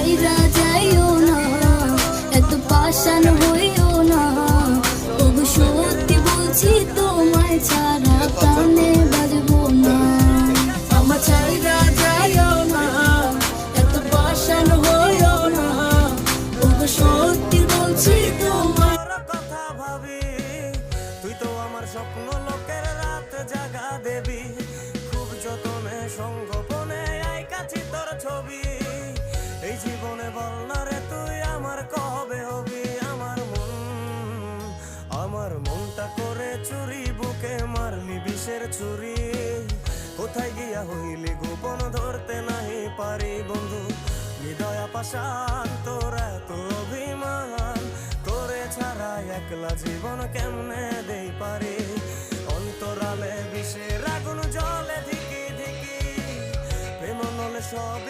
ছাইরা যাইও না, এত পাষাণ হইও না। ওগো সত্যি বলছি তোমায় ছাড়া প্রাণে বাজবো না। আমার ছাইরা যাইও না, এত পাষাণ হইও না। ওগো সত্যি বলছি তোমায় কথা ভাবি, তুই তো আমার স্বপ্ন লোকের রাত জাগা দেবী। খুব যতনে সঙ্গোপনে আইকাছি তোর ছবি। এই জীবনে বল না রে তুই আমার কবে হবি। আমার মনটা করে চুরি, বুকে মারলি বিষের ছুরি। কোথায় গিয়া হইলি গোপন ধরতে নাহি পারি বন্ধু। হৃদয় পাষাণ তোর এত অভিমান, তোরে ছাড়া একলা জীবন কেমনে দেই পারি। অন্তরালে বিষের আগুন জ্বলে ধিকি ধিকি, প্রেম নলে সব